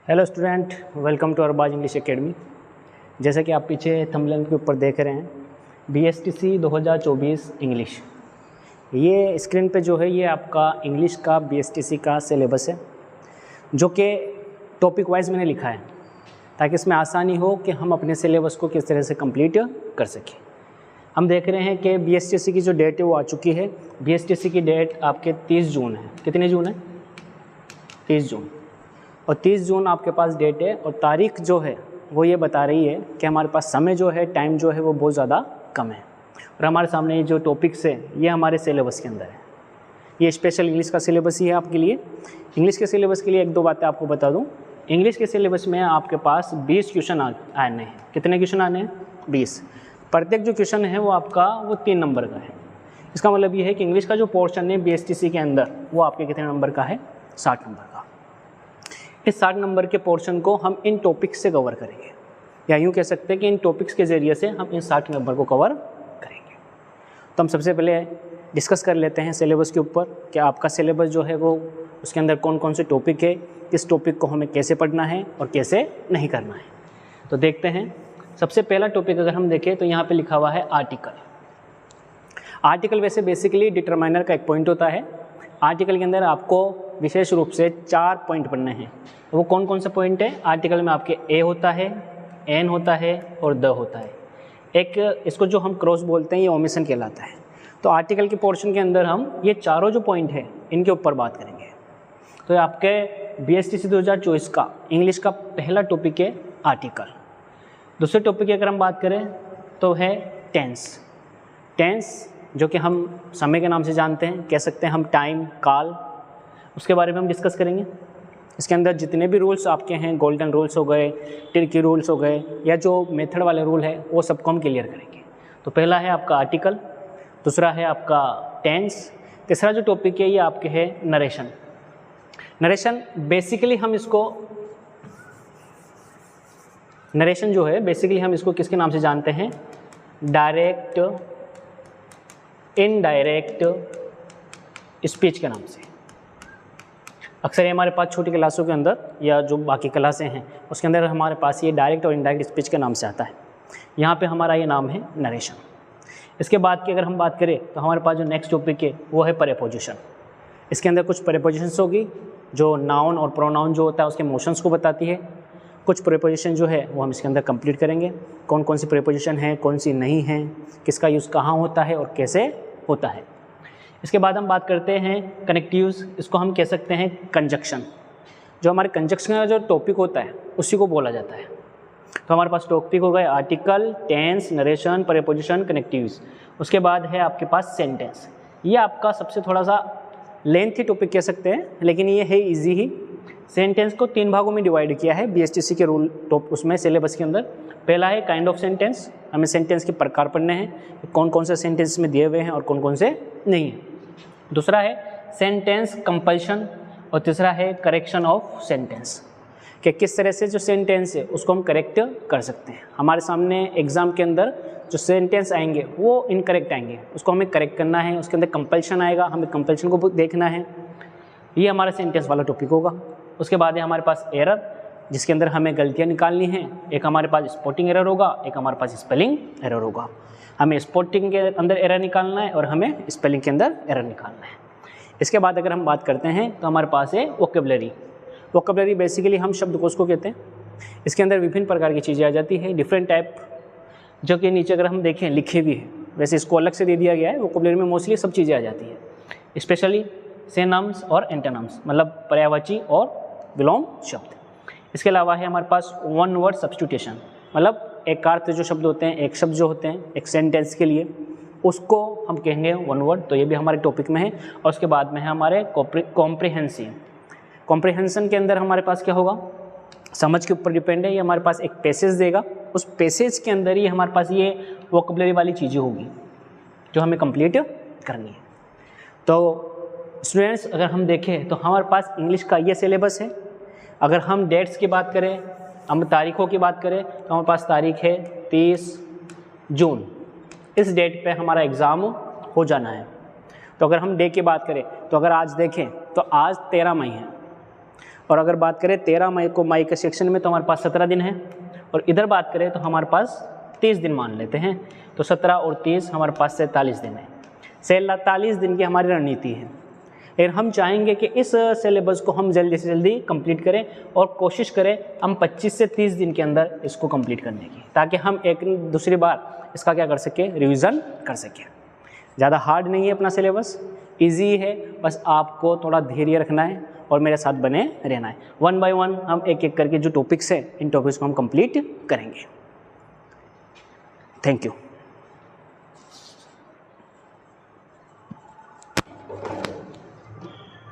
Hello student, welcome to Arbaz English academy. जैसे कि आप पीछे थंबनेल के ऊपर देख रहे हैं BSTC 2024 इंग्लिश। ये स्क्रीन पे जो है ये आपका इंग्लिश का BSTC का सिलेबस है, जो कि टॉपिक वाइज मैंने लिखा है ताकि इसमें आसानी हो कि हम अपने सिलेबस को किस तरह से कंप्लीट कर सकें। हम देख रहे हैं कि BSTC की जो डेट है वो आ चुकी है। BSTC की डेट आपके 30 जून है। कितने जून है? 30 जून। और 30 जून आपके पास डेट है और तारीख जो है वो ये बता रही है कि हमारे पास समय जो है, टाइम जो है वो बहुत ज़्यादा कम है। और हमारे सामने ये जो टॉपिक्स है ये हमारे सिलेबस के अंदर है। ये स्पेशल इंग्लिश का सिलेबस ही है आपके लिए। इंग्लिश के सिलेबस के लिए एक दो बातें आपको बता दूं। इंग्लिश के सिलेबस में आपके पास 20 क्वेश्चन आने हैं। कितने क्वेश्चन आने हैं? 20। प्रत्येक जो क्वेश्चन है वो आपका 3 नंबर का है। इसका मतलब ये है कि इंग्लिश का जो पोर्शन है BSTC के अंदर वो आपके कितने नंबर का है? 60 नंबर का। इस 60 नंबर के पोर्शन को हम इन टॉपिक्स से कवर करेंगे, या यूँ कह सकते हैं कि इन टॉपिक्स के ज़रिए से हम इन 60 नंबर को कवर करेंगे। तो हम सबसे पहले डिस्कस कर लेते हैं सिलेबस के ऊपर कि आपका सिलेबस जो है वो उसके अंदर कौन कौन से टॉपिक है, किस टॉपिक को हमें कैसे पढ़ना है और कैसे नहीं करना है। तो देखते हैं। सबसे पहला टॉपिक अगर हम देखें तो यहाँ पर लिखा हुआ है आर्टिकल। आर्टिकल वैसे बेसिकली डिटरमाइनर का एक पॉइंट होता है। आर्टिकल के अंदर आपको विशेष रूप से 4 पॉइंट पढ़ने हैं। वो कौन कौन से पॉइंट है? आर्टिकल में आपके ए होता है, एन होता है और द होता है। एक इसको जो हम क्रॉस बोलते हैं ये ओमिशन कहलाता है। तो आर्टिकल के पोर्शन के अंदर हम ये चारों जो पॉइंट है इनके ऊपर बात करेंगे। तो आपके BSTC 2024 का इंग्लिश का पहला टॉपिक है आर्टिकल। दूसरे टॉपिक की अगर हम बात करें तो है टेंस। टेंस जो कि हम समय के नाम से जानते हैं, कह सकते हैं हम टाइम, काल, उसके बारे में हम डिस्कस करेंगे। इसके अंदर जितने भी रूल्स आपके हैं, गोल्डन रूल्स हो गए, टिर्की रूल्स हो गए, या जो मेथड वाले रूल है वो सबको हम क्लियर करेंगे। तो पहला है आपका आर्टिकल, दूसरा है आपका टेंस, तीसरा जो टॉपिक है ये आपके है नरेशन। नरेशन बेसिकली हम इसको नरेशन जो है बेसिकली हम इसको किसके नाम से जानते हैं? डायरेक्ट, इनडायरेक्ट स्पीच के नाम से। अक्सर ये हमारे पास छोटी क्लासों के अंदर या जो बाकी क्लासें हैं उसके अंदर हमारे पास ये डायरेक्ट और इनडायरेक्ट स्पीच के नाम से आता है। यहाँ पे हमारा ये नाम है नरेशन। इसके बाद की अगर हम बात करें तो हमारे पास जो नेक्स्ट टॉपिक है वो है प्रीपोजिशन। इसके अंदर कुछ प्रीपोजिशंस होगी जो नाउन और प्रोनाउन जो होता है उसके मोशंस को बताती है। कुछ प्रीपोजिशन जो है वो हम इसके अंदर कंप्लीट करेंगे। कौन कौन सी प्रीपोजिशन है, कौन सी नहीं है, किसका यूज़ कहाँ होता है और कैसे होता है। इसके बाद हम बात करते हैं कनेक्टिव्स। इसको हम कह सकते हैं कंजक्शन। जो हमारे कंजक्शन का जो टॉपिक होता है उसी को बोला जाता है। तो हमारे पास टॉपिक हो गए article, tense, narration, preposition, connectives. उसके बाद है आपके पास सेंटेंस। ये आपका सबसे थोड़ा सा लेंथी टॉपिक कह सकते हैं, लेकिन ये है ईजी ही। सेंटेंस को 3 भागों में डिवाइड किया है BSTC के रूल उसमें सिलेबस के अंदर। पहला है काइंड ऑफ सेंटेंस। हमें सेंटेंस के प्रकार पढ़ने हैं, कौन कौन से सेंटेंस में दिए हुए हैं और कौन कौन से नहीं हैं। दूसरा है सेंटेंस कंपल्शन और तीसरा है करेक्शन ऑफ सेंटेंस, कि किस तरह से जो सेंटेंस है उसको हम करेक्ट कर सकते हैं। हमारे सामने एग्जाम के अंदर जो सेंटेंस आएंगे वो इनकरेक्ट आएंगे, उसको हमें करेक्ट करना है। उसके अंदर कंपल्शन आएगा, हमें कंपल्शन को देखना है। ये हमारा सेंटेंस वाला टॉपिक होगा। उसके बाद है हमारे पास एरर, जिसके अंदर हमें गलतियाँ निकालनी हैं। एक हमारे पास स्पॉटिंग एरर होगा, एक हमारे पास स्पेलिंग एरर होगा। हमें स्पॉटिंग के अंदर एरर निकालना है और हमें स्पेलिंग के अंदर एरर निकालना है। इसके बाद अगर हम बात करते हैं तो हमारे पास है वोकैबुलरी। वोकैबुलरी बेसिकली हम शब्दकोश को कहते हैं। इसके अंदर विभिन्न प्रकार की चीज़ें आ जाती है, डिफरेंट टाइप, जो कि नीचे अगर हम देखें लिखे भी है। वैसे इसको अलग से दे दिया गया है। वोकैबुलरी में मोस्टली सब चीज़ें आ जाती है, स्पेशली सिनोनिम्स और एंटोनिम्स, मतलब पर्यायवाची और विलोम शब्द। इसके अलावा है हमारे पास वन वर्ड सब्स्टिट्यूशन, मतलब एक अर्थ जो शब्द होते हैं, एक शब्द जो होते हैं एक सेंटेंस के लिए, उसको हम कहेंगे वन वर्ड। तो ये भी हमारे टॉपिक में है। और उसके बाद में है हमारे कॉम्प्रिहेंसिव। कॉम्प्रिहेंशन के अंदर हमारे पास क्या होगा? समझ के ऊपर डिपेंड है। ये हमारे पास एक पैसेज देगा, उस पैसेज के अंदर ही हमारे पास ये वोकैबुलरी वाली चीज़ें होगी जो हमें कंप्लीट करनी है। तो स्टूडेंट्स अगर हम देखें तो हमारे पास इंग्लिश का ये सिलेबस है। अगर हम डेट्स की बात करें, हम तारीखों की बात करें तो हमारे पास तारीख है 30 जून। इस डेट पे हमारा एग्ज़ाम हो जाना है। तो अगर हम डे की बात करें तो अगर आज देखें तो आज 13 मई है और अगर बात करें 13 मई को मई के सेक्शन में तो हमारे पास 17 दिन है, और इधर बात करें तो हमारे पास 30 दिन मान लेते हैं, तो 17 और 30 हमारे पास 47 दिन है। 47 दिन की हमारी रणनीति है। फिर हम चाहेंगे कि इस सिलेबस को हम जल्दी से जल्दी कंप्लीट करें और कोशिश करें हम 25 से 30 दिन के अंदर इसको कंप्लीट करने की, ताकि हम एक दूसरी बार इसका क्या कर सकें, रिवीजन कर सकें। ज़्यादा हार्ड नहीं है अपना सिलेबस, इजी है, बस आपको थोड़ा धैर्य रखना है और मेरे साथ बने रहना है। 1 बाय 1 हम एक एक करके जो टॉपिक्स हैं इन टॉपिक्स को हम कंप्लीट करेंगे। Thank you.